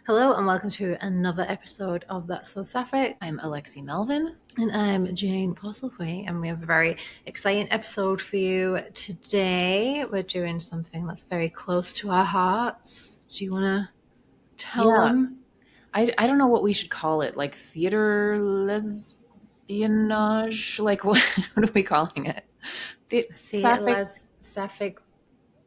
Hello and welcome to another episode of That's So Sapphic. I'm Alexi Melvin. And I'm Jane Postlethwaite, and we have a very exciting episode for you today. We're doing something that's very close to our hearts. Do you want to tell them? I don't know what we should call it, like theater lesbianage? Like, what are we calling it? Sapphic.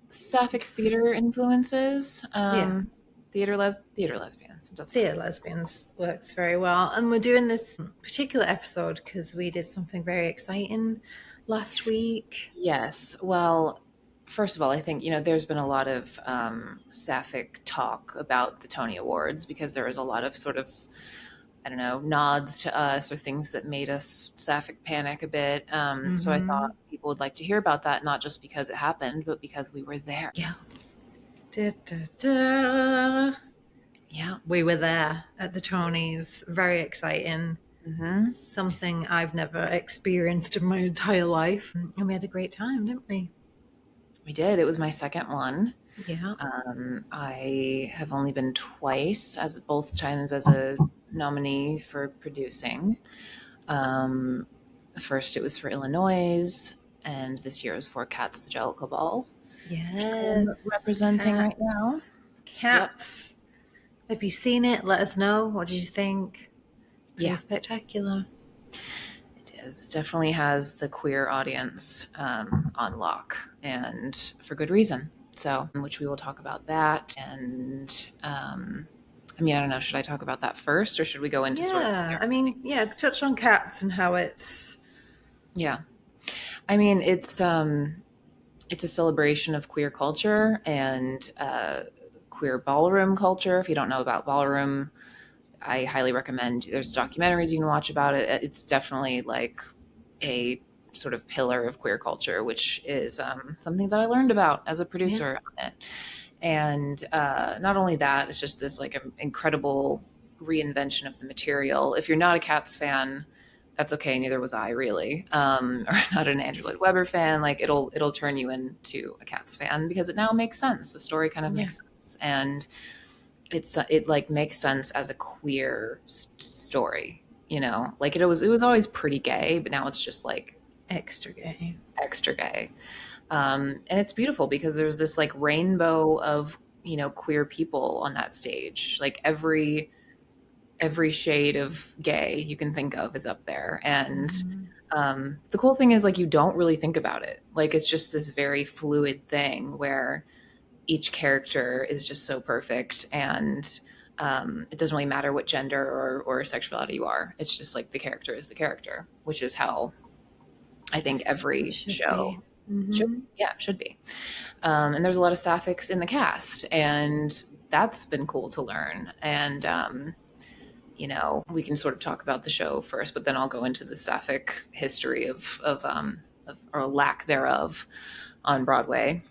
Sapphic theater influences? Yeah. Theater lesbians. It doesn't Theatre matter. lesbians works very well. And we're doing this particular episode because we did something very exciting last week. Yes. Well, first of all, I think, there's been a lot of Sapphic talk about the Tony Awards because there was a lot of sort of, I don't know, nods to us or things that made us Sapphic panic a bit. So I thought people would like to hear about that, not just because it happened, but because we were there. Yeah. Da, da, da. Yeah. We were there at the Tonys. Very exciting. Something I've never experienced in my entire life. And we had a great time, didn't we? We did. It was my second one. Yeah. I have only been twice, both times as a nominee for producing. First, it was for Illinois, and this year is for Cats, the Jellicle Ball. Yes. Representing Cats. right now. Cats. Yep. Have you seen it? Let us know. What did you think? Pretty spectacular. It is. Definitely has the queer audience on lock, and for good reason. So, which we will talk about that. And I don't know. Should I talk about that first, or should we go into sort of? Touch on Cats and how it's. Yeah, it's a celebration of queer culture and queer ballroom culture. If you don't know about ballroom, I highly recommend. There's documentaries you can watch about it. It's definitely like a sort of pillar of queer culture, which is something that I learned about as a producer on it. And not only that, it's just this like incredible reinvention of the material. If you're not a Cats fan, that's okay. Neither was I, really. Or not an Andrew Lloyd Webber fan. Like it'll turn you into a Cats fan because it now makes sense. The story kind of makes sense, and it like makes sense as a queer story. Like it was always pretty gay, but now it's just like extra gay. And it's beautiful because there's this like rainbow of queer people on that stage. Like every shade of gay you can think of is up there. And the cool thing is like you don't really think about it. Like it's just this very fluid thing where each character is just so perfect, and it doesn't really matter what gender or sexuality you are. It's just like the character is the character, which is how I think every show should be. And there's a lot of Sapphics in the cast, and that's been cool to learn. And we can sort of talk about the show first, but then I'll go into the Sapphic history of or lack thereof on Broadway.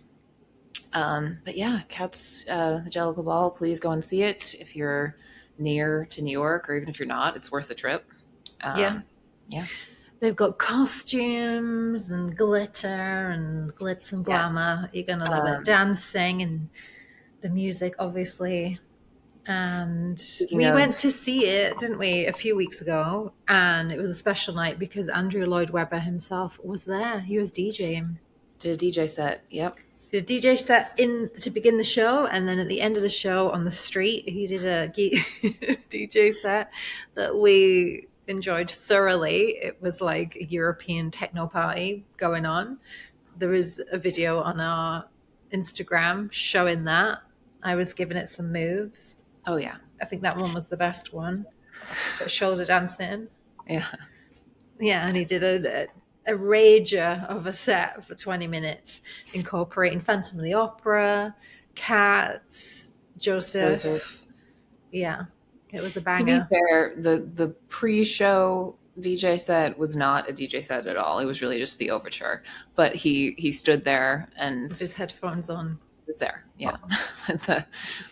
But yeah, Cats, the Jellicle Ball, please go and see it if you're near to New York, or even if you're not, it's worth a trip. Yeah. They've got costumes and glitter and glitz and glamour. You're going to love it. Dancing and the music, obviously. And we went to see it, didn't we, a few weeks ago? And it was a special night because Andrew Lloyd Webber himself was there. He was DJing. Did a DJ set, yep. Did a DJ set to begin the show, and then at the end of the show on the street, he did a DJ set that we enjoyed thoroughly. It was like a European techno party going on. There was a video on our Instagram showing that. I was giving it some moves. Oh, yeah. I think that one was the best one. The shoulder dancing. Yeah. Yeah, and he did a rager of a set for 20 minutes, incorporating Phantom of the Opera, Cats, Joseph. Yeah, it was a banger. To be fair, the pre-show DJ set was not a DJ set at all. It was really just the overture. But he stood there and with his headphones on. Was there, yeah.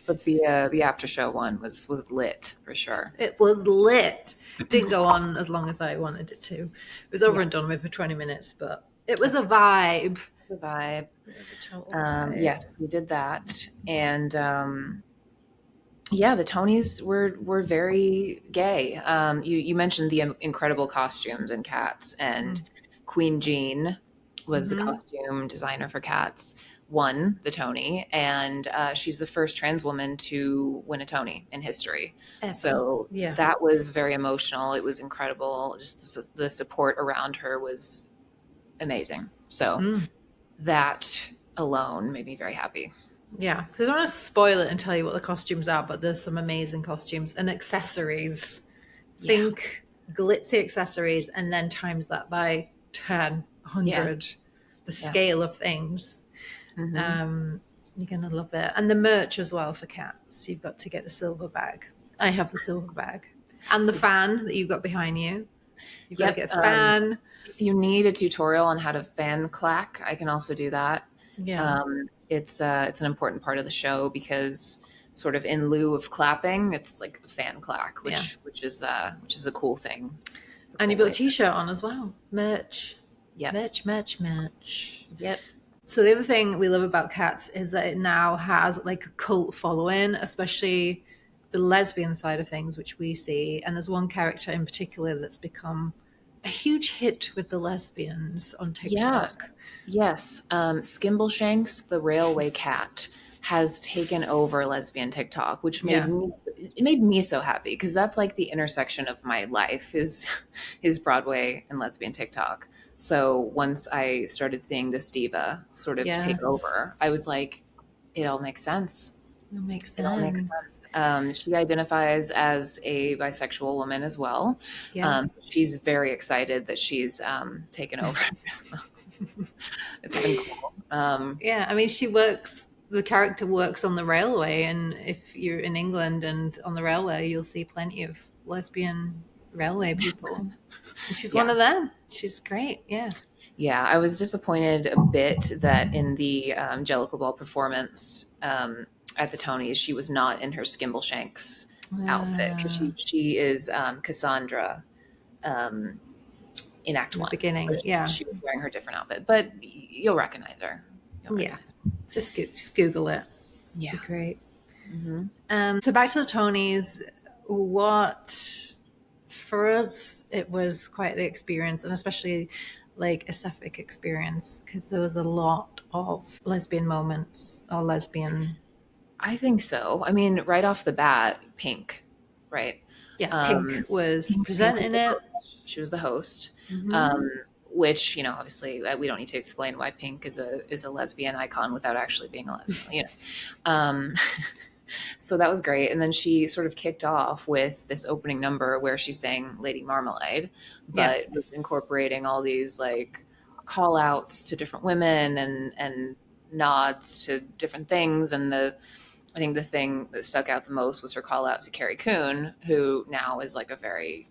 But the after show one was lit for sure. It was lit. It didn't go on as long as I wanted it to. It was over and done with for 20 minutes, but it was a vibe. It was a vibe. It was a total vibe. Yes, we did that, and Yeah, the Tonys were very gay. You mentioned the incredible costumes in Cats, and Queen Jean was the Mm-hmm. costume designer for Cats, won the Tony, and she's the first trans woman to win a Tony in history. Ever. So Yeah. that was very emotional. It was incredible. Just the support around her was amazing. So Mm. that alone made me very happy. Yeah. So I don't want to spoil it and tell you what the costumes are, but there's some amazing costumes and accessories. Yeah, Think glitzy accessories and then times that by 10, yeah, 100, the yeah. scale of things. Hmm. Um, you're going to love it. And the merch as well for Cats. You've got to get the silver bag. I have the silver bag. And the fan that you've got behind you. You've got to Yep. get a fan. If you need a tutorial on how to fan clack, I can also do that. Yeah. It's an important part of the show because sort of in lieu of clapping, it's like a fan clack, Yeah. which is a cool thing. It's a And cool you've got a way. t-shirt on as well. Merch. Yep. Merch, merch, merch. Yep. So the other thing we love about Cats is that it now has like a cult following, especially the lesbian side of things, which we see. And there's one character in particular that's become a huge hit with the lesbians on Yeah. TikTok. Yes. Skimbleshanks, the railway cat, has taken over lesbian TikTok, which Yeah. made me so happy because that's like the intersection of my life is Broadway and lesbian TikTok. So once I started seeing this diva sort of take Yes. over, I was like, it all makes sense. That makes It all makes sense. sense. She identifies as a bisexual woman as well. Yeah. She's very excited that she's taken over as well. It's been cool. Yeah. I mean, she works, the character works on the railway. And if you're in England and on the railway, you'll see plenty of lesbian railway people. And she's one Yeah. of them. She's great. Yeah. Yeah. I was disappointed a bit that in the Jellicle Ball performance at the Tonys, she was not in her Skimbleshanks outfit because Uh, she is Cassandra um, in Act in the One. So beginning. Yeah. she was wearing her different outfit, but you'll recognize her. You'll Yeah. recognize her. Just Google it. Yeah. It'd be great. Hmm. So back to the Tonys, what for us it was quite the experience, and especially like a Sapphic experience because there was a lot of lesbian moments or lesbian. I think so. I mean, right off the bat, Pink, right? Yeah, Pink Um, was Pink was presenting the it. host. She was the host, Mm-hmm. um, which obviously we don't need to explain why Pink is a lesbian icon without actually being a lesbian. Um, so that was great. And then she sort of kicked off with this opening number where she sang Lady Marmalade, Yeah, but was incorporating all these like call outs to different women and nods to different things. And I think the thing that stuck out the most was her call out to Carrie Coon, who now is like a very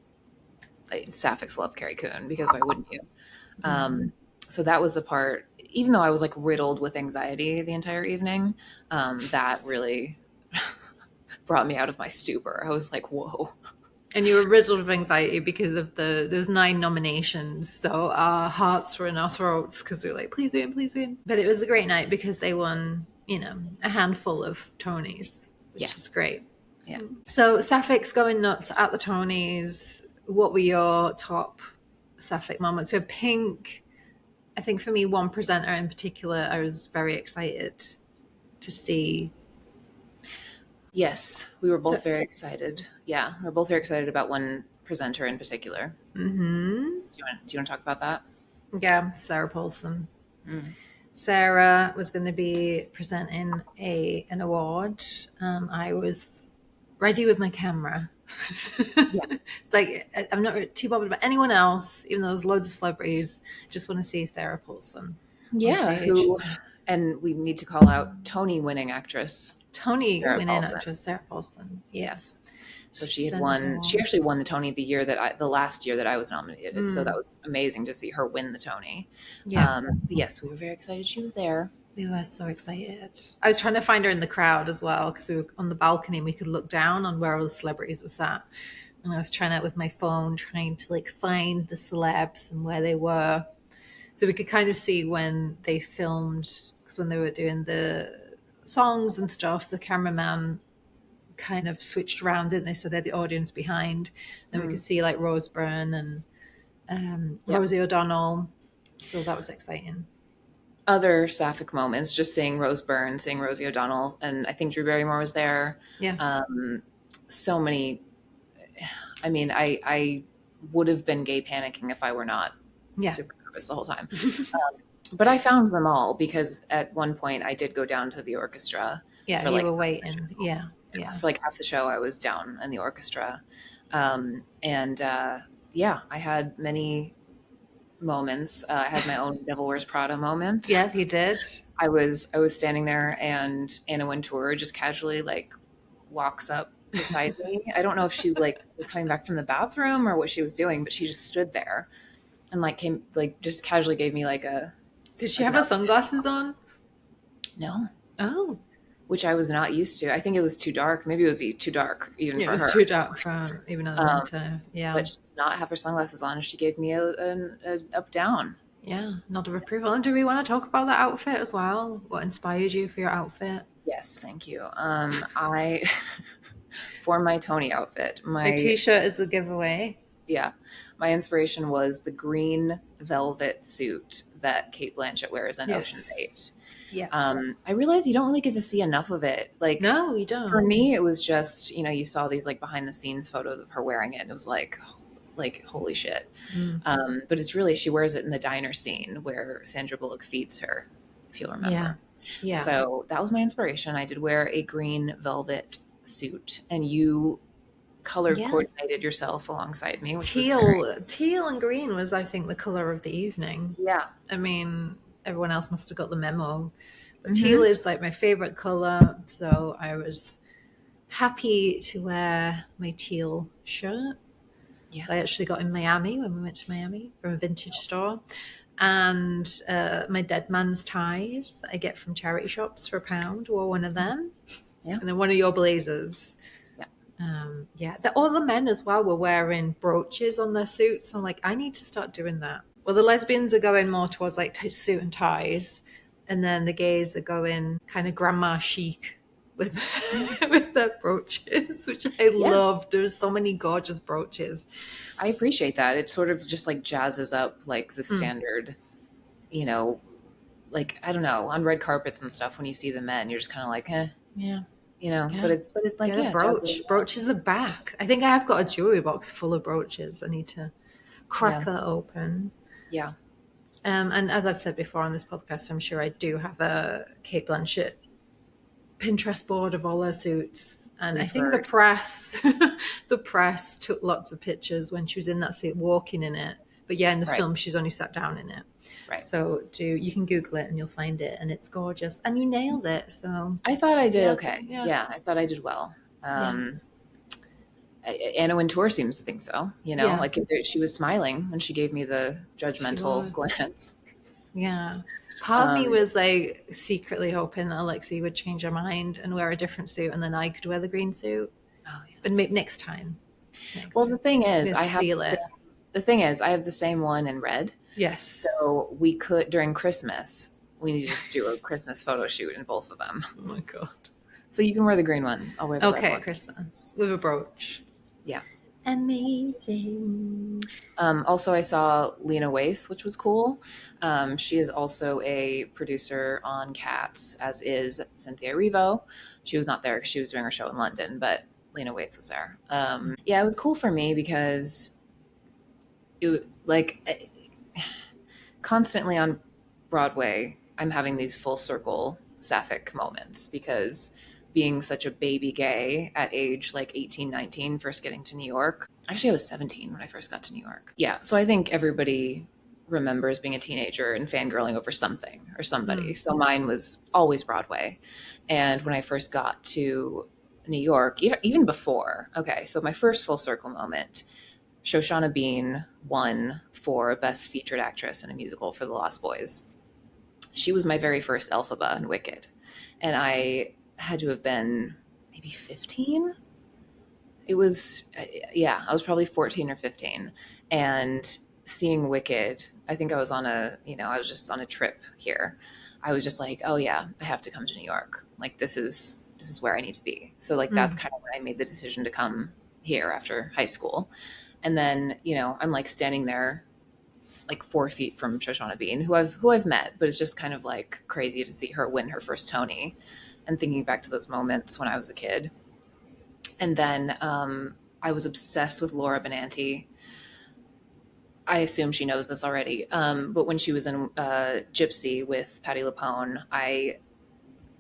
like, Sapphics love Carrie Coon because why wouldn't you? Um, so that was the part. Even though I was like riddled with anxiety the entire evening, that really brought me out of my stupor. I was like, whoa. and you were riddled with anxiety because of there's 9 nominations, so our hearts were in our throats because we were like, please win, please win. But it was a great night because they won, a handful of Tonys, Yeah. which is great. Yeah. So Sapphics going nuts at the Tonys. What were your top Sapphic moments? We had Pink. I think for me, one presenter in particular, I was very excited to see. Yes. We were So, both very excited. Yeah. We were both very excited about one presenter in particular. mm-hmm. Do you want to talk about that? Yeah, Sarah Paulson. Mm. Sarah was going to be presenting an award, and I was ready with my camera. Yeah. It's like I'm not too bothered about anyone else, even though there's loads of celebrities. Just want to see Sarah Paulson on Yeah. stage. And we need to call out Tony winning actress, Tony Sarah winning Paulson. actress Sarah Paulson. Yeah, Yes. So she she had presented won. She award. actually won the Tony the last year that I was nominated. So that was amazing to see her win the Tony. Yeah, Yes, we were very excited she was there. we were so excited. I was trying to find her in the crowd as well because we were on the balcony and we could look down on where all the celebrities were sat. And I was trying out with my phone, trying to like find the celebs and where they were, so we could kind of see when they filmed. Because when they were doing the songs and stuff, the cameraman kind of switched around, didn't they? So they're the audience behind. Then we could see like Rose Byrne and Rosie O'Donnell. So that was exciting. Other Sapphic moments, just seeing Rose Byrne, seeing Rosie O'Donnell, and I think Drew Barrymore was there. Yeah. So many. I mean, I would have been gay panicking if I were not super nervous the whole time. But I found them all because at one point I did go down to the orchestra. Yeah, for you like were waiting. Yeah. For like half the show, I was down in the orchestra, yeah, I had many moments. I had my own Devil Wears Prada moment. Yeah, you did. I was standing there, and Anna Wintour just casually like walks up beside me. I don't know if she like was coming back from the bathroom or what she was doing, but she just stood there and like came like just casually gave me like a. Did she like have her sunglasses on? No. Oh. Which I was not used to. I think it was too dark. Maybe it was too dark even for her. It was too dark for even in the winter. Yeah. But she did not have her sunglasses on. She gave me an up down. Yeah, nod of approval. And do we want to talk about that outfit as well? What inspired you for your outfit? Yes, thank you. I for my Tony outfit, my t-shirt is a giveaway. Yeah, my inspiration was the green velvet suit that Cate Blanchett wears in Ocean's 8. Yeah. I realized you don't really get to see enough of it. Like, no, you don't. For me, it was just, you saw these like behind the scenes photos of her wearing it, and it was like holy shit. But it's really, she wears it in the diner scene where Sandra Bullock feeds her, if you'll remember. Yeah. So that was my inspiration. I did wear a green velvet suit, and you color coordinated yourself alongside me. Which teal and green was, I think, the color of the evening. Yeah. I mean, everyone else must have got the memo. But teal is like my favorite color, so I was happy to wear my teal shirt. Yeah. I actually got in Miami when we went to Miami from a vintage store. And my dead man's ties that I get from charity shops for £1 wore one of them. Yeah. And then one of your blazers. Yeah. All the men as well were wearing brooches on their suits. I'm like, I need to start doing that. Well, the lesbians are going more towards like suit and ties. And then the gays are going kind of grandma chic with their brooches, which I loved. There's so many gorgeous brooches. I appreciate that. It sort of just like jazzes up like the standard, like, I don't know, on red carpets and stuff, when you see the men, you're just kind of like, Yeah. But it's like, brooches are back. I think I have got a jewelry box full of brooches. I need to crack that open. Yeah. And as I've said before on this podcast, I'm sure I do have a Cate Blanchett Pinterest board of all her suits. And I think the press took lots of pictures when she was in that suit, walking in it. But in the film, she's only sat down in it. Right. So you can Google it and you'll find it, and it's gorgeous. And you nailed it. So I thought I did okay. Yeah, I thought I did well. Anna Wintour seems to think so. Like she was smiling when she gave me the judgmental glance. Yeah. Part of me was like secretly hoping that Alexi would change her mind and wear a different suit, and then I could wear the green suit. Oh, yeah. But maybe next time. The thing is, I have the same one in red. Yes. So we could, during Christmas, we need to just do a Christmas photo shoot in both of them. Oh my God. So you can wear the green one. I'll wear the red one. Christmas with a brooch. Yeah. Amazing. Also, I saw Lena Waithe, which was cool. She is also a producer on Cats, as is Cynthia Erivo. She was not there because she was doing her show in London, but Lena Waithe was there. It was cool for me because it like constantly on Broadway, I'm having these full circle Sapphic moments, because being such a baby gay at age like 18, 19, first getting to New York. Actually, I was 17 when I first got to New York. Yeah. So I think everybody remembers being a teenager and fangirling over something or somebody. So mine was always Broadway. And when I first got to New York, even before, so my first full circle moment, Shoshana Bean won for Best Featured Actress in a Musical for The Lost Boys. She was my very first Elphaba in Wicked. And I had to have been maybe 15. It was, I was probably 14 or 15. And seeing Wicked, I think I was I was just on a trip here. I was just like, oh yeah, I have to come to New York. Like, this is this is where I need to be. So like, that's kind of when I made the decision to come here after high school. And then, you know, I'm like standing there like 4 feet from Shoshana Bean, who I've met, but it's just kind of like crazy to see her win her first Tony and thinking back to those moments when I was a kid. And then I was obsessed with Laura Benanti. I assume she knows this already. But when she was in Gypsy with Patti LuPone, I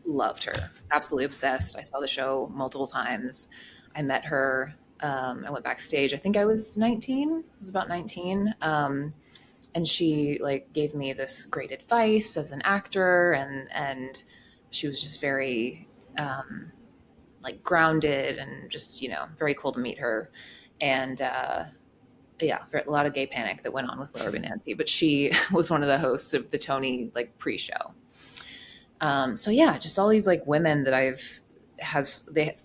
loved her. Absolutely obsessed. I saw the show multiple times. I met her. I went backstage. I think I was 19. I was about 19. And she like gave me this great advice as an actor, and she was just very like grounded and just, you know, very cool to meet her. And yeah, a lot of gay panic that went on with Laura Benanti, but she was one of the hosts of the Tony like pre-show. So yeah, just all these like women that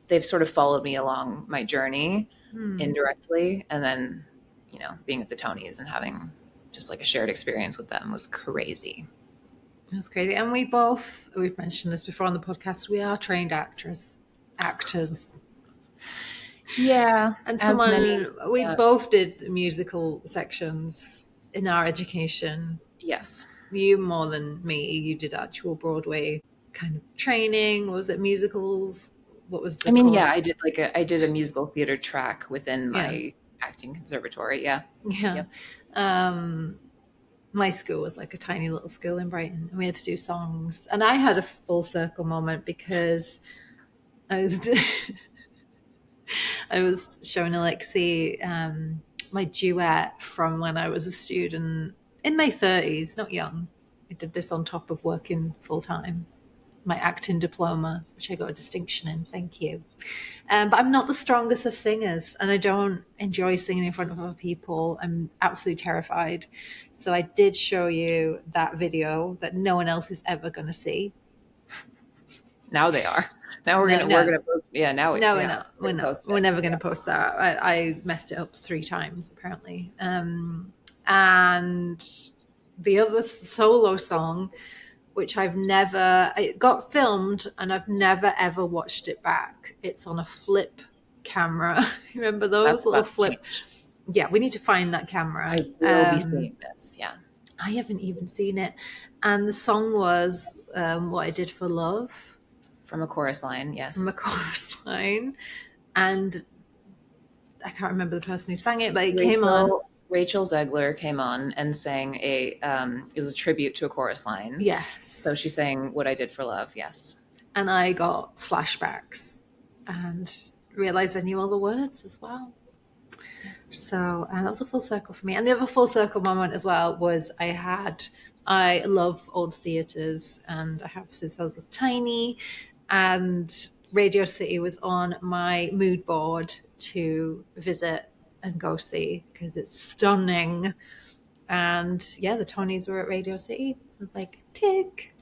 they've sort of followed me along my journey indirectly, and then, you know, being at the Tonys and having just like a shared experience with them was crazy. It was crazy. And we've mentioned this before on the podcast, we are trained actors. Yeah. And we both did musical sections in our education. Yes. You more than me. You did actual Broadway kind of training. What was it, musicals? What was the course? Yeah, I did a musical theater track within my acting conservatory. Yeah. Yeah. Yep. My school was like a tiny little school in Brighton, and we had to do songs. And I had a full circle moment because I was I was showing Alexi my duet from when I was a student in my 30s, not young. I did this on top of working full time. My acting diploma, which I got a distinction in. Thank you. But I'm not the strongest of singers, and I don't enjoy singing in front of other people. I'm absolutely terrified. So I did show you that video that no one else is ever going to see. Now they are. Now we're gonna post. Yeah, now we're not. We're never gonna post that. I messed it up 3 times apparently. And the other solo song, which it got filmed and I've never ever watched it back. It's on a flip camera. Remember those little flip? Yeah, we need to find that camera. I will be seeing this. Yeah, I haven't even seen it. And the song was What I Did for Love. From a chorus line, yes. From a chorus line. And I can't remember the person who sang it, but it came on. Rachel Zegler came on and sang it was a tribute to a chorus line. Yes. So she sang What I Did for Love, yes. And I got flashbacks and realized I knew all the words as well. So that was a full circle for me. And the other full circle moment as well was I love old theatres, and I have since I was tiny. And Radio City was on my mood board to visit and go see because it's stunning. And yeah, the Tonys were at Radio City. So it's like, tick.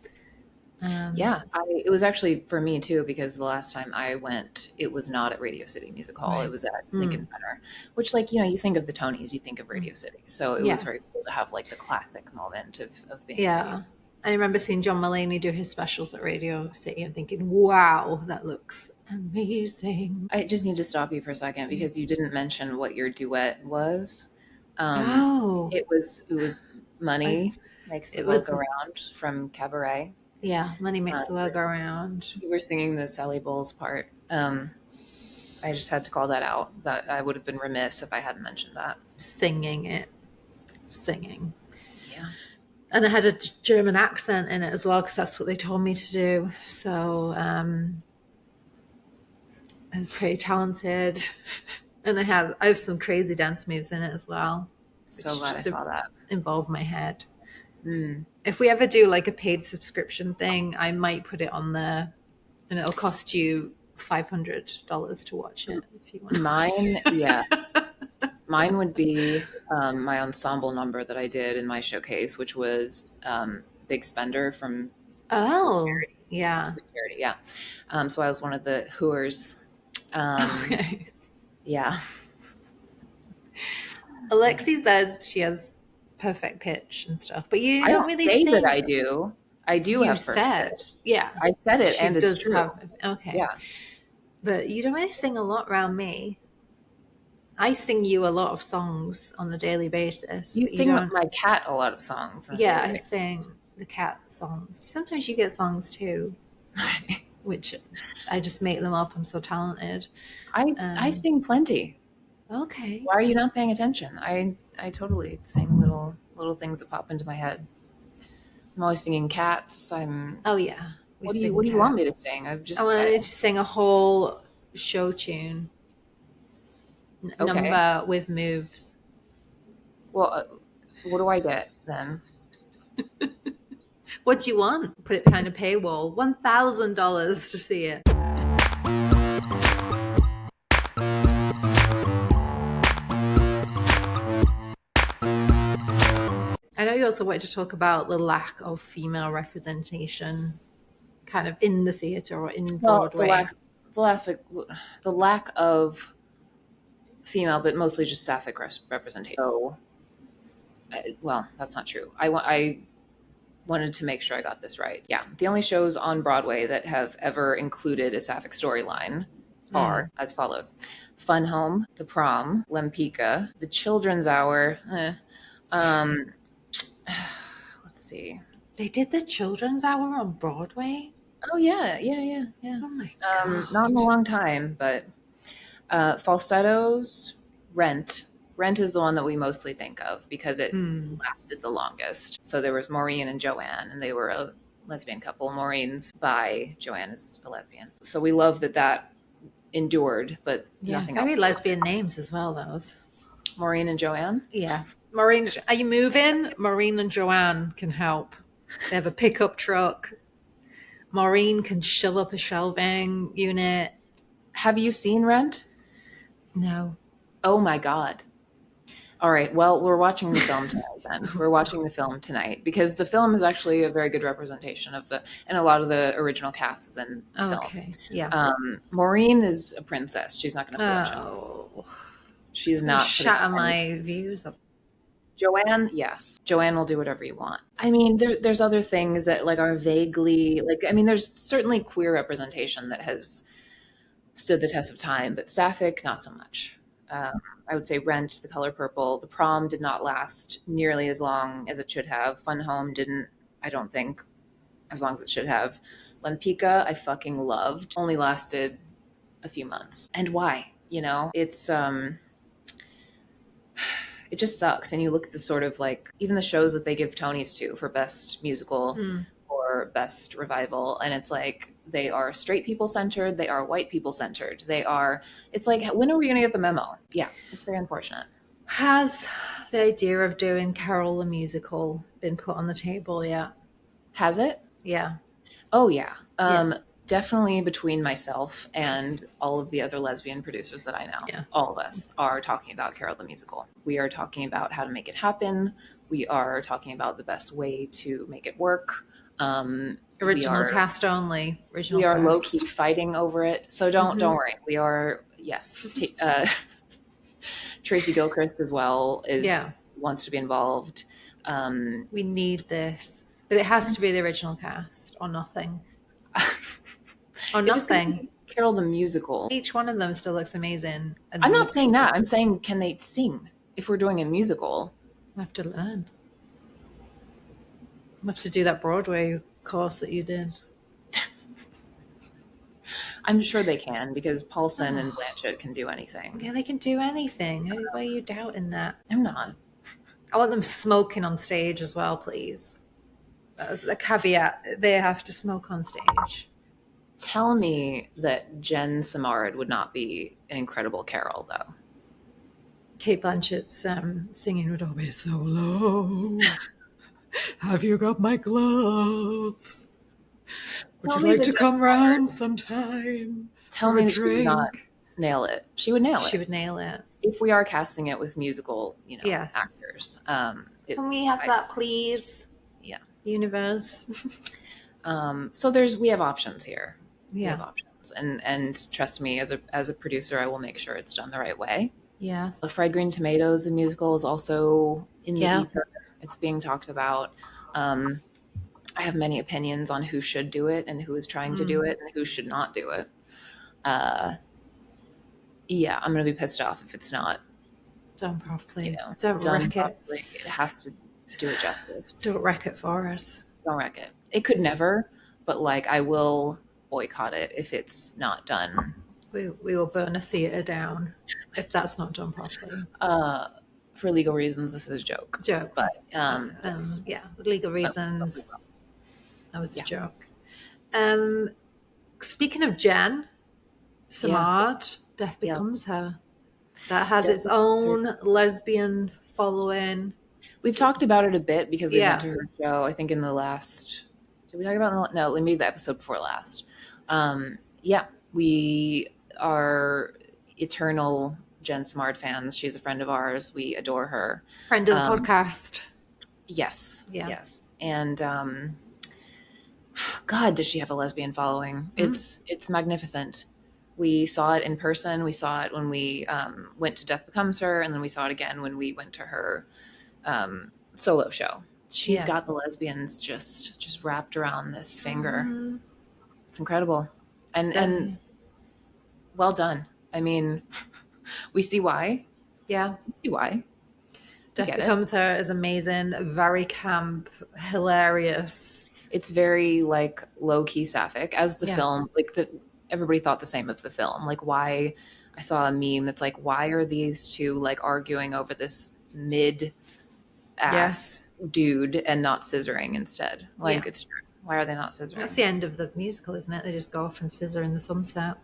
It was actually for me too, because the last time I went, it was not at Radio City Music Hall. Right. It was at Lincoln Center, which, like, you know, you think of the Tonys, you think of Radio City. So it was very cool to have like the classic moment of being at Radio City. I remember seeing John Mulaney do his specials at Radio City and thinking, wow, that looks amazing. I just need to stop you for a second because you didn't mention what your duet was. It was Money Makes the World Go Round from Cabaret. Yeah, Money Makes the World Go Round. You were singing the Sally Bowles part. I just had to call that out. That I would have been remiss if I hadn't mentioned that. Singing. Yeah. And I had a German accent in it as well because that's what they told me to do. So I was pretty talented. And I have some crazy dance moves in it as well. So glad I saw that. Involve my head. If we ever do like a paid subscription thing, I might put it on there, and it'll cost you $500 to watch it if you want. Mine would be my ensemble number that I did in my showcase, which was Big Spender from Sweet Charity. So I was one of the hooers. Okay. Yeah. Alexi says she has perfect pitch and stuff, but you don't really say sing. That I do. I do You have first said, pitch. yeah, I said it, she and it's does true. have. Okay, Yeah. but you don't really sing a lot around me. I sing you a lot of songs on a daily basis, You but you sing don't. my cat a lot of songs on a Yeah, daily I basis. sing the cat songs. Sometimes you get songs too, which I just make them up. I'm so talented. I Um, sing plenty. okay. Why are you not paying attention? I totally sing little things that pop into my head. I'm always singing cats. I'm Oh yeah, we sing what do you want me to cats. sing? I wanted to sing a whole show tune okay. number with moves. Well, what do I get then? What do you want? Put it behind a paywall. $1,000 to see it. I know you also wanted to talk about the lack of female representation kind of in the theatre or in Well, Broadway. the lack, the lack of female, but mostly just sapphic representation. So, well, that's not true. I wanted to make sure I got this right. Yeah, the only shows on Broadway that have ever included a sapphic storyline are as follows: Fun Home, The Prom, Lempicka, The Children's Hour. Um, let's see. They did the Children's Hour on Broadway? Oh yeah. Oh my Not in a God. long time, but Falsettos, Rent. Rent is the one that we mostly think of because it lasted the longest. So there was Maureen and Joanne, and they were a lesbian couple. Maureen's bi, Joanne is a lesbian. So we love that endured, but Yeah, nothing else. very lesbian names as well, those. Maureen and Joanne. Yeah. Maureen, are you moving? Maureen and Joanne can help. They have a pickup truck. Maureen can shove up a shelving unit. Have you seen Rent? No. Oh my God. All right. Well, we're watching the film tonight then. We're watching the film tonight because the film is actually a very good representation of and a lot of the original cast is in the film. Okay. Yeah. Maureen is a princess. She's not going to pull up shit. Oh. She's Gonna not putting shatter up any. my views up. Joanne, yes. Joanne will do whatever you want. I mean, there's other things that like are vaguely like. I mean, there's certainly queer representation that has stood the test of time, but Sapphic, not so much. I would say Rent, The Color Purple, The Prom did not last nearly as long as it should have. Fun Home didn't, I don't think, as long as it should have. Lempicka, I fucking loved. Only lasted a few months. And why? You know, it just sucks. And you look at the sort of like, even the shows that they give Tonys to for best musical or best revival, and it's like, they are straight people centered, they are white people centered, it's like, when are we going to get the memo? Yeah, it's very unfortunate. Has the idea of doing Carol the musical been put on the table yet? Has it? Yeah. Oh yeah. Yeah. Definitely between myself and all of the other lesbian producers that I know, Yeah. all of us are talking about Carol the musical. We are talking about how to make it happen. We are talking about the best way to make it work. Original cast only. We are low key fighting over it. So don't worry. We are, yes. Tracy Gilchrist as well wants to be involved. We need this, but it has to be the original cast or nothing. Or nothing. Carol the musical. Each one of them still looks amazing. I'm not saying that. I'm saying, can they sing if we're doing a musical? I have to learn. I have to do that Broadway course that you did. I'm sure they can because Paulson and Blanchett can do anything. Yeah, they can do anything. Why are you doubting that? I'm not. I want them smoking on stage as well, please. That's a caveat. They have to smoke on stage. Tell me that Jen Samard would not be an incredible Carol, though. Kate Blanchett's singing would always so low. Have you got my gloves? Would you like to come round sometime? Tell me that she would not nail it. She would nail it. She would nail it. If we are casting it with musical, actors. Can we have that, please? Yeah. Universe. So we have options here. Yeah. We have options. And trust me, as a producer, I will make sure it's done the right way. Yes. The Fried Green Tomatoes, the musical, is also in the ether. It's being talked about. I have many opinions on who should do it and who is trying to do it and who should not do it. Yeah, I'm going to be pissed off if it's not Done properly. you know, Don't done wreck it. properly. It has to do it justice. Don't wreck it for us. Don't wreck it. It could never, but like I will boycott it if it's not done. We will burn a theatre down if that's not done properly. For legal reasons, this is a joke. Joke. But yeah, legal reasons. That was a joke. Speaking of Jen Samard, Death Becomes Her. That has its own lesbian following. We've talked about it a bit because we went to her show, I think in the last, did we talk about, no, maybe the episode before last. Yeah, we are eternal Jen Samard fans. She's a friend of ours. We adore her. Friend of the podcast. Yes. Yeah. Yes. And God, does she have a lesbian following? It's magnificent. We saw it in person. We saw it when we went to Death Becomes Her, and then we saw it again when we went to her solo show. She's got the lesbians just wrapped around this finger. It's incredible. And well done. I mean, we see why. Yeah. We see why. Death Becomes Her is amazing. Very camp, hilarious. It's very like low-key Sapphic as the film, like everybody thought the same of the film. Like why I saw a meme that's like, why are these two like arguing over this mid-ass dude and not scissoring instead? Like it's true. Why are they not scissoring? That's the end of the musical, isn't it? They just go off and scissor in the sunset.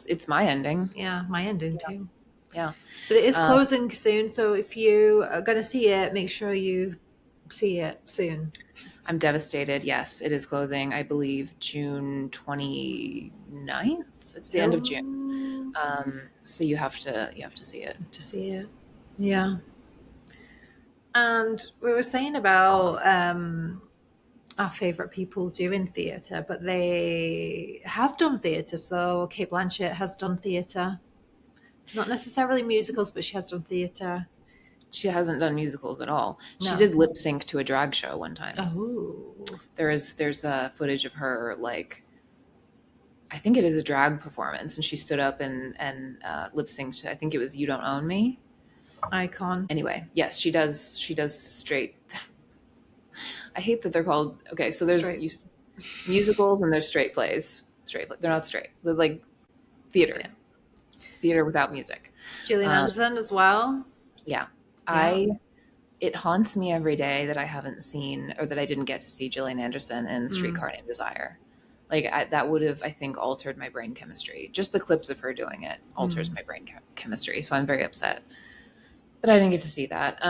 It's my ending. Yeah, my ending too. Yeah. But it is closing soon, so if you are going to see it, make sure you see it soon. I'm devastated. Yes, it is closing, I believe, June 29th. It's the end of June. So you have to see it. To see it. Yeah. And we were saying about our favourite people doing theatre, but they have done theatre. So Cate Blanchett has done theatre. Not necessarily musicals, but she has done theatre. She hasn't done musicals at all. No. She did lip sync to a drag show one time. Oh. There's footage of her, like, I think it is a drag performance, and she stood up and lip synced to, I think it was You Don't Own Me. Icon. Anyway, yes, she does straight. I hate that they're called, okay, so there's musicals and there's straight plays. They're not straight. They're like theater. Yeah. Theater without music. Gillian Anderson as well. Yeah. It haunts me every day that I haven't seen, or that I didn't get to see Gillian Anderson in Streetcar Named Desire. Like that would have, I think, altered my brain chemistry. Just the clips of her doing it alters my brain chemistry. So I'm very upset that I didn't get to see that.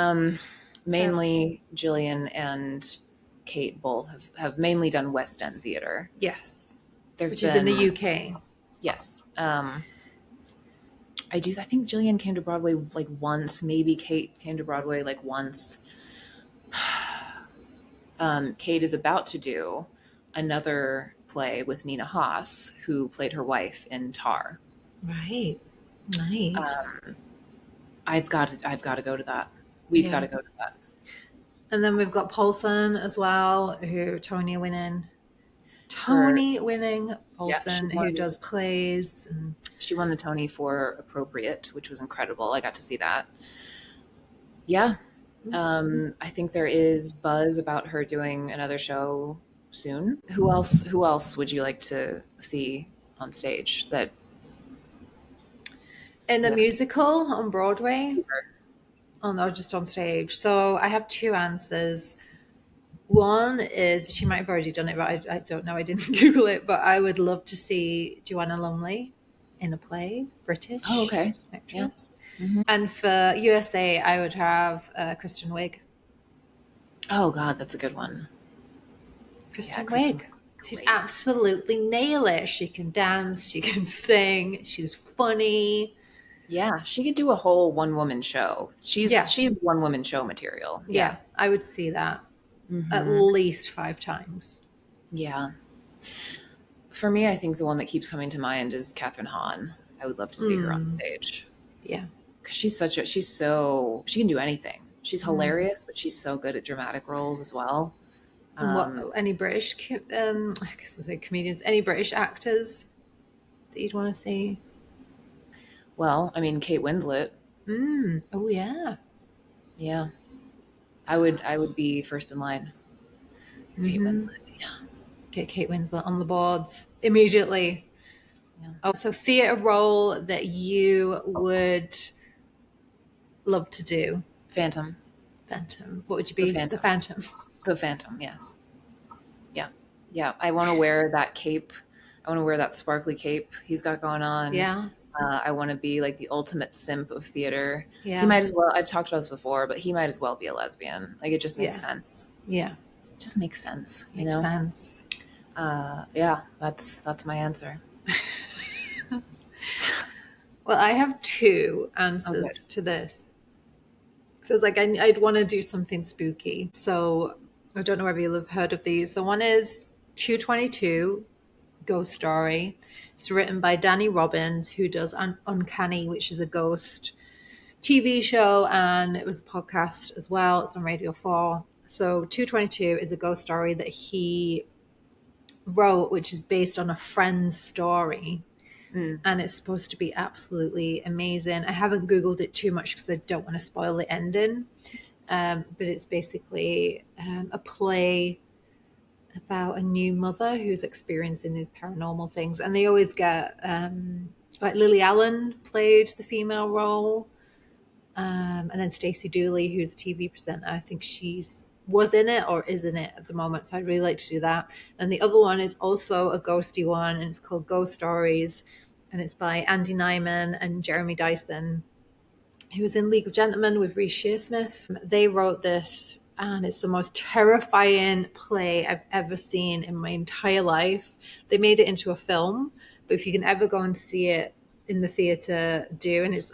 Mainly Gillian and Kate both have mainly done West End theater. Yes. Which is in the UK. Yes. I think Gillian came to Broadway like once. Maybe Kate came to Broadway like once. Kate is about to do another play with Nina Haas, who played her wife in Tar. Right. Nice. I've got to go to that. We've got to go to that. And then we've got Paulson as well, who Tony winning Paulson, who does plays. And she won the Tony for Appropriate, which was incredible. I got to see that. Yeah. I think there is buzz about her doing another show soon. Who else would you like to see on stage that in a musical on Broadway? Oh no, just on stage. So I have two answers. One is, she might have already done it, but I don't know. I didn't Google it, but I would love to see Joanna Lumley in a play, British. Oh, okay. Yeah. Mm-hmm. And for USA, I would have Kristen Wiig. Oh God, that's a good one. Kristen Wiig. She'd absolutely nail it. She can dance. She can sing. She's funny. Yeah, she could do a whole one-woman show. She's one-woman show material. Yeah, I would see that at least 5 times. Yeah. For me, I think the one that keeps coming to mind is Catherine Hahn. I would love to see her on stage. Yeah. Because she can do anything. She's hilarious, but she's so good at dramatic roles as well. And what any British I guess we'll say comedians, any British actors that you'd want to see? Well, I mean, Kate Winslet. Oh yeah. Yeah. I would be first in line. Kate Winslet. Yeah. Get Kate Winslet on the boards immediately. Yeah. Oh, so theatre role that you would love to do? Phantom. Phantom. What would you The be? The Phantom. Phantom. The Phantom, yes. Yeah. Yeah. I want to wear that cape. I want to wear that sparkly cape he's got going on. Yeah. I want to be like the ultimate simp of theater. Yeah. He might as well, I've talked about this before, but he might as well be a lesbian. Like, it just makes sense. Yeah. It just makes sense. Makes sense. Yeah, that's my answer. Well, I have two answers to this. So it's like I'd want to do something spooky. So I don't know whether you'll have heard of these. So one is 222 Ghost Story. It's written by Danny Robbins, who does Uncanny, which is a ghost TV show, and it was a podcast as well. It's on Radio 4. So 222 is a ghost story that he wrote, which is based on a friend's story. And it's supposed to be absolutely amazing. I haven't Googled it too much because I don't want to spoil the ending. But it's basically a play about a new mother who's experiencing these paranormal things. And they always get, like Lily Allen played the female role. And then Stacey Dooley, who's a TV presenter, I think was in it or is in it at the moment. So I'd really like to do that. And the other one is also a ghosty one, and it's called Ghost Stories. And it's by Andy Nyman and Jeremy Dyson, who was in League of Gentlemen with Reece Shearsmith. They wrote this, and it's the most terrifying play I've ever seen in my entire life. They made it into a film, but if you can ever go and see it in the theatre, do. And it's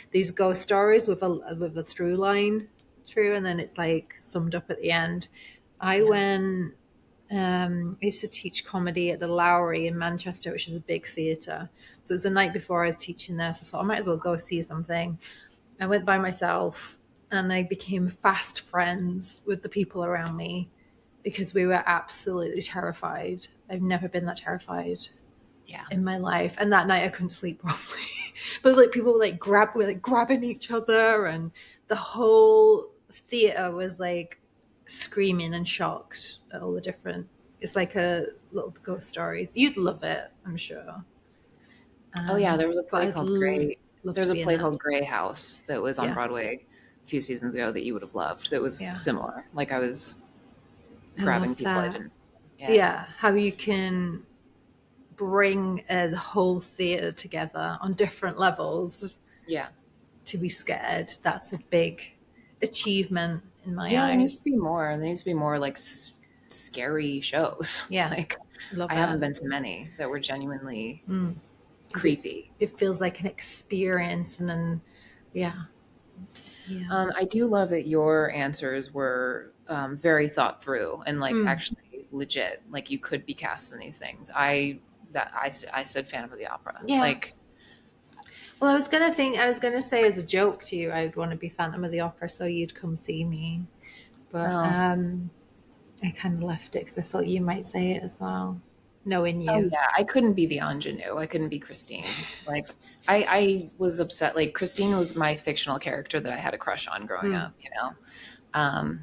these ghost stories with a through line through, and then it's like summed up at the end. I used to teach comedy at the Lowry in Manchester, which is a big theatre. So it was the night before I was teaching there, so I thought I might as well go see something. I went by myself, and I became fast friends with the people around me because we were absolutely terrified. I've never been that terrified in my life. And that night I couldn't sleep properly. But like people were grabbing each other, and the whole theater was like screaming and shocked at all the different. It's like a little ghost stories. You'd love it, I'm sure. Oh yeah, there was a play called Grey. There's a play called Grey House that was on Broadway a few seasons ago that you would have loved. That was similar. Like I was grabbing people. I didn't. Yeah, how you can bring the whole theater together on different levels. Yeah, to be scared. That's a big achievement in my eyes. There needs to be more. There needs to be more like scary shows. Yeah, like I haven't been to many that were genuinely creepy. It feels like an experience, and then I do love that your answers were very thought through and like actually legit. Like you could be cast in these things. I said Phantom of the Opera. Yeah. Like, well, I was gonna say as a joke to you, I'd want to be Phantom of the Opera, so you'd come see me. But I kind of left it because I thought you might say it as well, knowing you. Oh yeah, I couldn't be the ingenue. I couldn't be Christine. Like, I was upset. Like Christine was my fictional character that I had a crush on growing up. You know,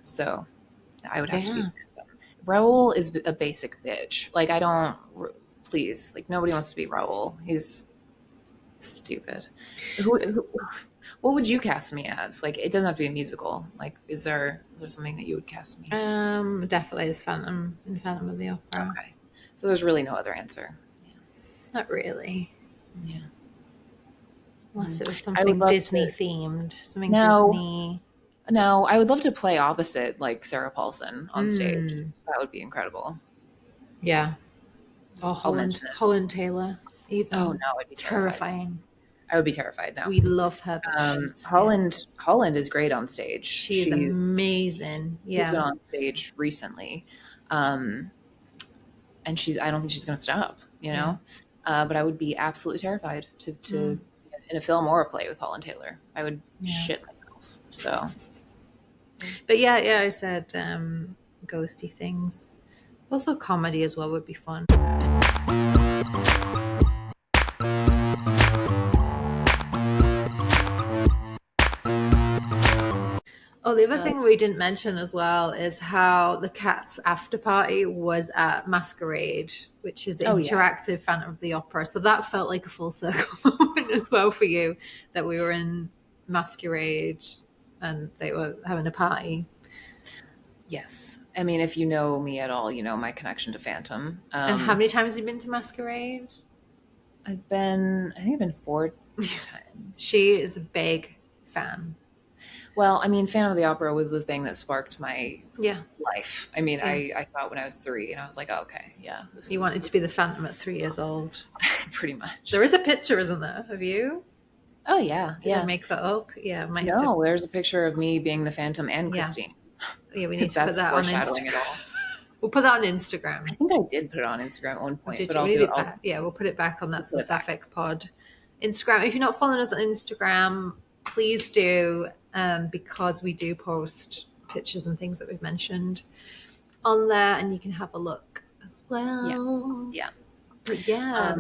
so I would have to be. Raoul is a basic bitch. Like I don't. Please, like nobody wants to be Raoul. He's stupid. What would you cast me as? Like, it doesn't have to be a musical. Like, is there something that you would cast me? Definitely as Phantom in Phantom of the Opera. Okay, so there's really no other answer. Yeah. Not really. Yeah. Unless it was something Disney themed, something Disney. No, I would love to play opposite like Sarah Paulson on stage. That would be incredible. Yeah. Oh, Holland Taylor. Even. Oh no, it'd be terrifying. I would be terrified now. We love her. Holland is great on stage. She's amazing. Yeah. She's been on stage recently. And I don't think she's going to stop, you know? But I would be absolutely terrified to in a film or a play with Holland Taylor. I would shit myself. So. But yeah, I said ghosty things. Also, comedy as well would be fun. Oh, the other thing we didn't mention as well is how the Cats after party was at Masquerade, which is the interactive Phantom of the Opera. So that felt like a full circle moment as well for you, that we were in Masquerade and they were having a party. Yes. I mean, if you know me at all, you know my connection to Phantom. And how many times have you been to Masquerade? I think I've been 4 times. She is a big fan. Well, I mean, Phantom of the Opera was the thing that sparked my life. I mean, I saw it when I was 3 and I was like, oh, okay, yeah. You wanted to be the Phantom at 3 years old. Pretty much. There is a picture, isn't there, of you? Oh, yeah. Did I make that up? Yeah. There's a picture of me being the Phantom and Christine. Yeah, we need to put that on Instagram. We'll put that on Instagram. I think I did put it on Instagram at one point. But we'll put it back on That's So Sapphic Pod Instagram. If you're not following us on Instagram, please do, because we do post pictures and things that we've mentioned on there, and you can have a look as well. Yeah. But yeah.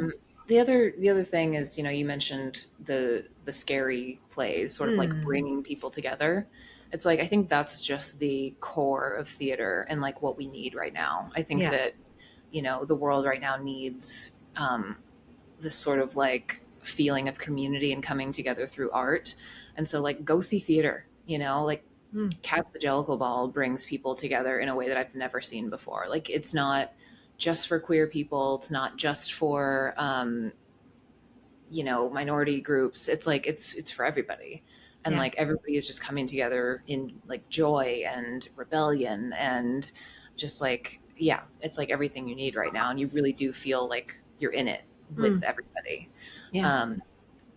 The other thing is, you mentioned the scary plays, sort of like bringing people together. It's like, I think that's just the core of theater and like what we need right now. I think that, the world right now needs this sort of like feeling of community and coming together through art. And so like go see theater, like Cats the Jellicle Ball brings people together in a way that I've never seen before. Like it's not just for queer people. It's not just for, minority groups. It's like, it's for everybody. And like everybody is just coming together in like joy and rebellion and just like, it's like everything you need right now. And you really do feel like you're in it with everybody. Yeah.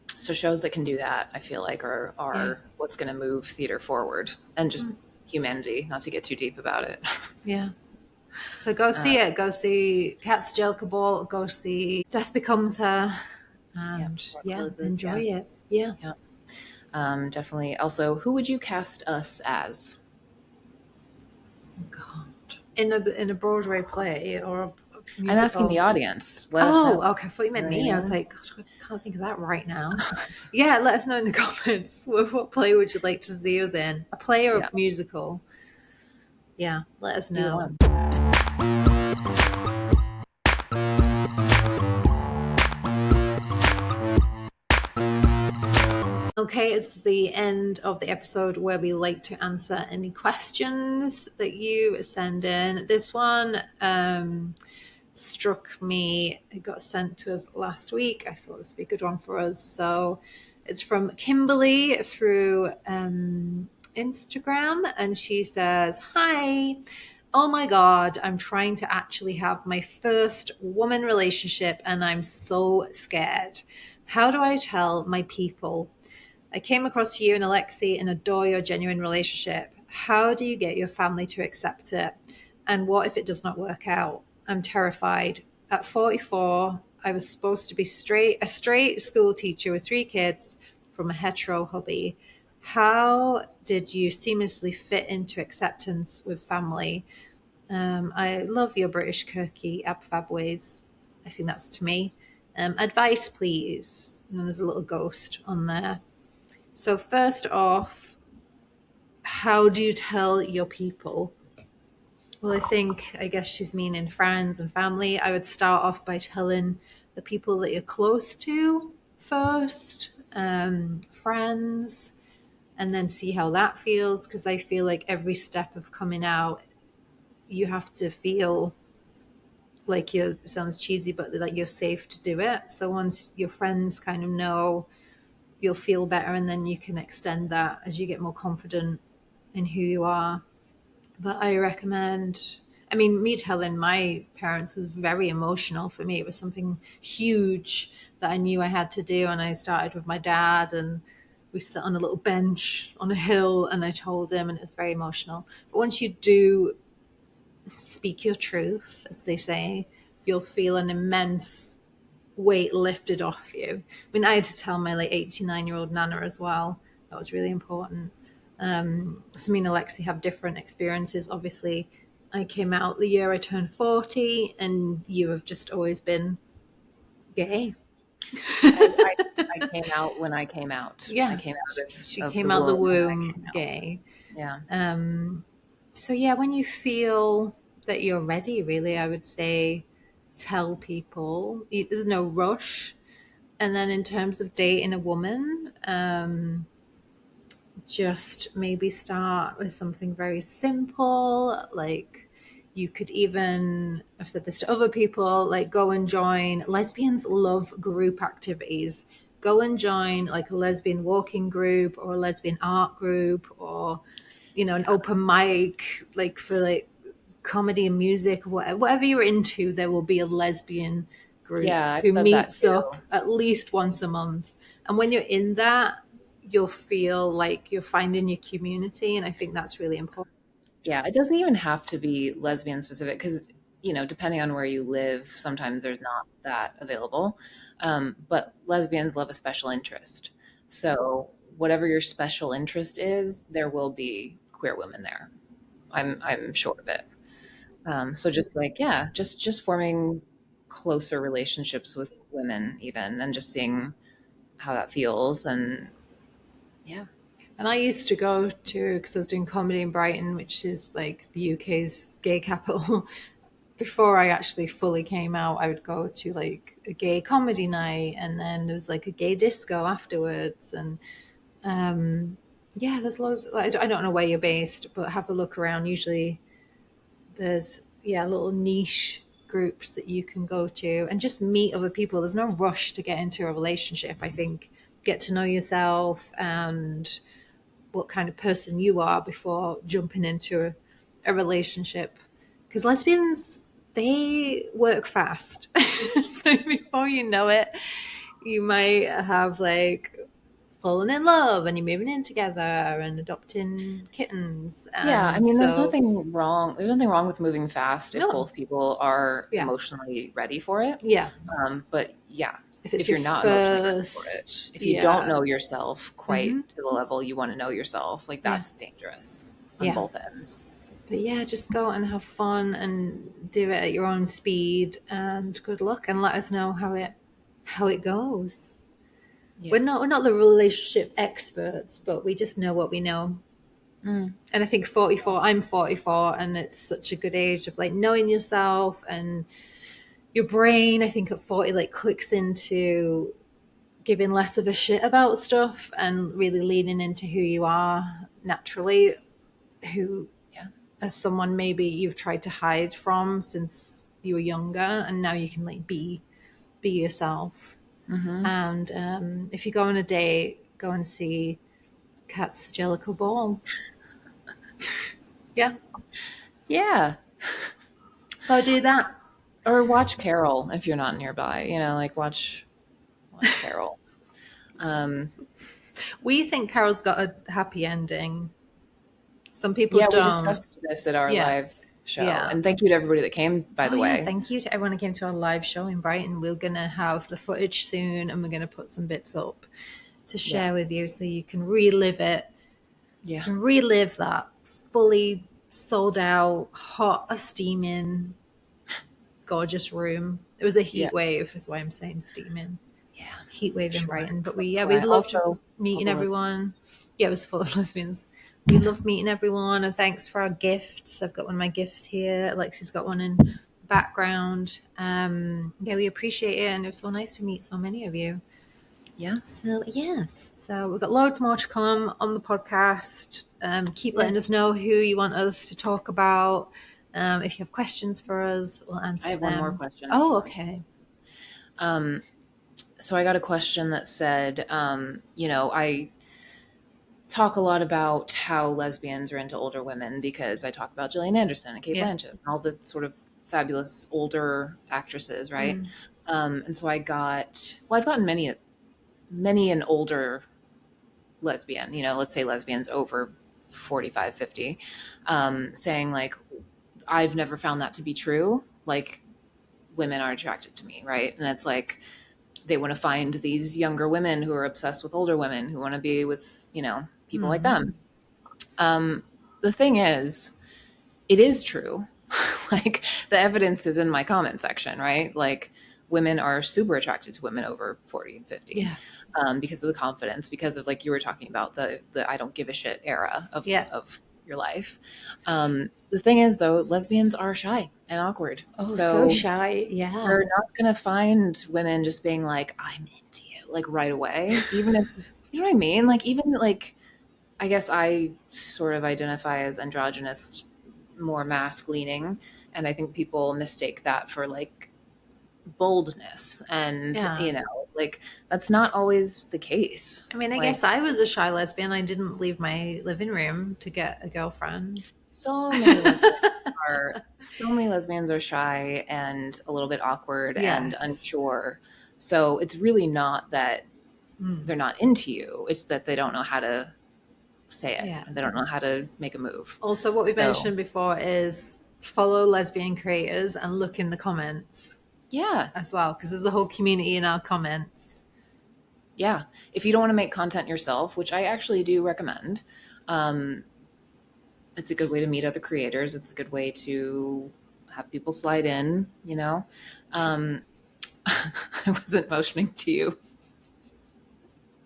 So shows that can do that, I feel like are what's going to move theater forward and just humanity, not to get too deep about it. Yeah. So go see it. Go see Cats Jellicle Ball. Go see Death Becomes Her. And enjoy it. Yeah. Definitely. Also, who would you cast us as? God, in a Broadway play or a musical? I'm asking the audience. Okay. I thought you meant me. I was like, gosh, I can't think of that right now. Yeah, let us know in the comments. What play would you like to see us in? A play or a musical? Yeah, let us know. Okay, it's the end of the episode where we like to answer any questions that you send in. This one struck me. It got sent to us last week. I thought this would be a good one for us. So it's from Kimberly through Instagram, and she says, "Hi. Oh my God, I'm trying to actually have my first woman relationship and I'm so scared. How do I tell my people? I came across you and Alexi and adore your genuine relationship. How do you get your family to accept it? And what if it does not work out? I'm terrified. At 44, I was supposed to be a straight school teacher with 3 kids from a hetero hubby. How did you seamlessly fit into acceptance with family? I love your British quirky ab-fab ways." I think that's to me. Advice, please. And then there's a little ghost on there. So first off, how do you tell your people? Well, I guess she's meaning friends and family. I would start off by telling the people that you're close to first, friends, and then see how that feels. Because I feel like every step of coming out, you have to feel like it sounds cheesy, but like you're safe to do it. So once your friends kind of know, you'll feel better, and then you can extend that as you get more confident in who you are. But I recommend, me telling my parents was very emotional for me. It was something huge that I knew I had to do, and I started with my dad, and we sat on a little bench on a hill, and I told him, and it was very emotional. But once you do speak your truth, as they say, you'll feel an immense weight lifted off you. I had to tell my 89-year-old nana as well. That was really important. So me and Alexi have different experiences, obviously, I came out the year I turned 40, and you have just always been gay. I came out when I came out. I Yeah, came out she of came the out the womb when I womb came out. gay. Yeah. So yeah, when you feel that you're ready, really, I would say tell people. There's no rush. And then in terms of dating a woman, just maybe start with something very simple. Like you could even, I've said this to other people, like go and join. Lesbians love group activities. Go and join like a lesbian walking group or a lesbian art group, or an Yeah. open mic, like for like comedy and music, whatever you're into. There will be a lesbian group Yeah, I've who said that meets too. up at least once a month, and when you're in that, you'll feel like you're finding your community, and I think that's really important. Yeah, it doesn't even have to be lesbian specific because, depending on where you live, sometimes there's not that available. But lesbians love a special interest. So whatever your special interest is, there will be queer women there. I'm sure of it. So just like, yeah, just forming closer relationships with women even and just seeing how that feels. And yeah. And I used to go to, because I was doing comedy in Brighton, which is like the UK's gay capital. Before I actually fully came out, I would go to like a gay comedy night, and then there was like a gay disco afterwards. And yeah, there's loads. I don't know where you're based, but have a look around. Usually there's, yeah, little niche groups that you can go to and just meet other people. There's no rush to get into a relationship. I think get to know yourself and what kind of person you are before jumping into a relationship. Because lesbians, they work fast. So before you know it, you might have like fallen in love and you're moving in together and adopting kittens. Yeah, I And mean, there's so, nothing wrong. There's nothing wrong with moving fast if no, both people are yeah, emotionally ready for it. yeah. But yeah, If it's if your you're not emotionally ready for it, first, if you don't yeah, know yourself hmm, quite to the level you want to know yourself, like yeah, that's dangerous on yeah. both ends. But yeah, just go and have fun and do it at your own speed. And good luck, and let us know how it goes. Yeah. We're not the relationship experts, but we just know what we know. Mm. And I think 44, I'm 44, and it's such a good age of like knowing yourself and your brain. I think at 40 like clicks into giving less of a shit about stuff and really leaning into who you are naturally, who Yeah. as someone maybe you've tried to hide from since you were younger, and now you can like be yourself. Hmm. And if you go on a date, go and see Kat's Jellicle Ball. Yeah, Yeah. go do that. Or watch Carol if you're not nearby. Like watch Carol. Um, We think Carol's got a happy ending. Some people yeah, we don't. discussed this at our Yeah, live show, yeah. and thank you to everybody that came. By Oh the yeah, way, thank you to everyone who came to our live show in Brighton. We're gonna have the footage soon, and we're gonna put some bits up to yeah, share with you so you can relive it. You yeah, can relive that fully sold out, hot, steaming, gorgeous room. It was a yeah, heat wave, is why I'm saying steaming. yeah. Heat wave in Sure. Brighton. But That's we why. loved Also, all meeting the lesbians. everyone. Yeah, it was full of lesbians. We love meeting everyone, and thanks for our gifts. I've got one of my gifts here. Alexi's got one in the background. Yeah, we appreciate it, and it was so nice to meet so many of you. Yeah, So yes, so we've got loads more to come on the podcast. Keep yeah. letting us know who you want us to talk about. If you have questions for us, we'll I answer have one more them. question if Oh, you want. okay. Um, so I got a question that said, I talk a lot about how lesbians are into older women because I talk about Gillian Anderson and Kate Yeah. Blanchett and all the sort of fabulous older actresses, right? Mm. And so I've gotten many an older lesbian, let's say lesbians over 45, 50, saying like, I've never found that to be true. Like, women are attracted to me, right? And it's like they want to find these younger women who are obsessed with older women who want to be with, people like Mm. them. The thing is, it is true. Like the evidence is in my comment section, right? Like women are super attracted to women over 40 and 50. Yeah. Because of the confidence, because of, like you were talking about, the I don't give a shit era of your life. The thing is, though, lesbians are shy and awkward. Oh, so shy. Yeah. You're not going to find women just being like, I'm into you, like right away. Even if, you know what I mean? Like, even like, I guess I sort of identify as androgynous, more mask leaning. And I think people mistake that for like boldness, and you know, like that's not always the case. I mean, I guess I was a shy lesbian. I didn't leave my living room to get a girlfriend. So many lesbians are shy and a little bit awkward and unsure. So it's really not that they're not into you, it's that they don't know how to say it. They don't know how to make a move. Also, what we mentioned before is follow lesbian creators and look in the comments. Yeah. As well, because there's a whole community in our comments. Yeah. If you don't want to make content yourself, which I actually do recommend, it's a good way to meet other creators. It's a good way to have people slide in, you know. I wasn't motioning to you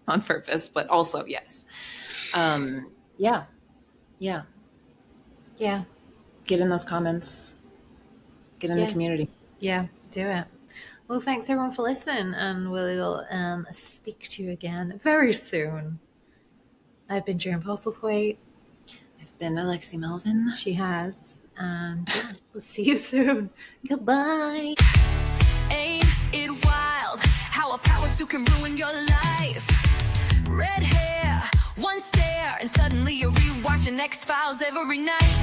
on purpose, but also, yes. Yeah. Yeah. Yeah. Get in those comments. Get in the community. Yeah. Do it. Well, thanks everyone for listening, and we'll speak to you again very soon. I've been June Postlethwaite. I've been Alexi Melvin. She has. And we'll see you soon. Goodbye. Ain't it wild how a power suit can ruin your life? Red hair, one stare, and suddenly you're rewatching X-Files every night.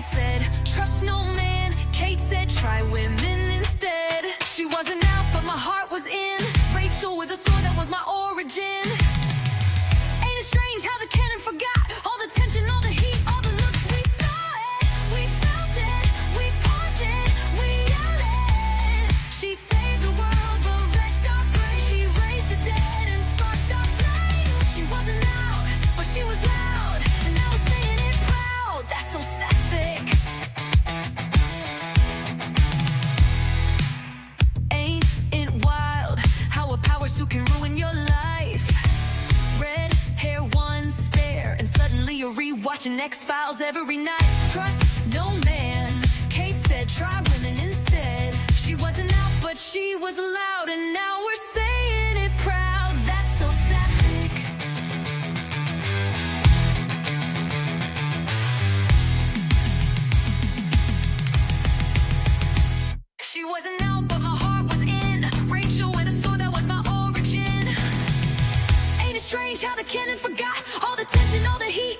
Said, trust no man. Kate said, try women instead. She wasn't out, but my heart was in. Rachel with a sword, that was my origin. Ain't it strange how the cannon forgot all the tension, all the heat, all the looks? We saw it, we felt it, we paused it, we yelled it. She saved the world, but wrecked our brain. She raised the dead and sparked our flame. She wasn't loud, but she was loud, and I was saying it proud. That's so Sapphic. Ain't it wild how a power suit can ruin your life? Red hair, one stare, and suddenly you're rewatching X-Files every night. Trust no man. Kate said, try women instead. She wasn't out, but she was loud, and now we're saying it proud. That's so Sapphic. She wasn't out, but my heart was in. Rachel with a sword, that was my origin. Ain't it strange how the cannon forgot all the tension, all the heat,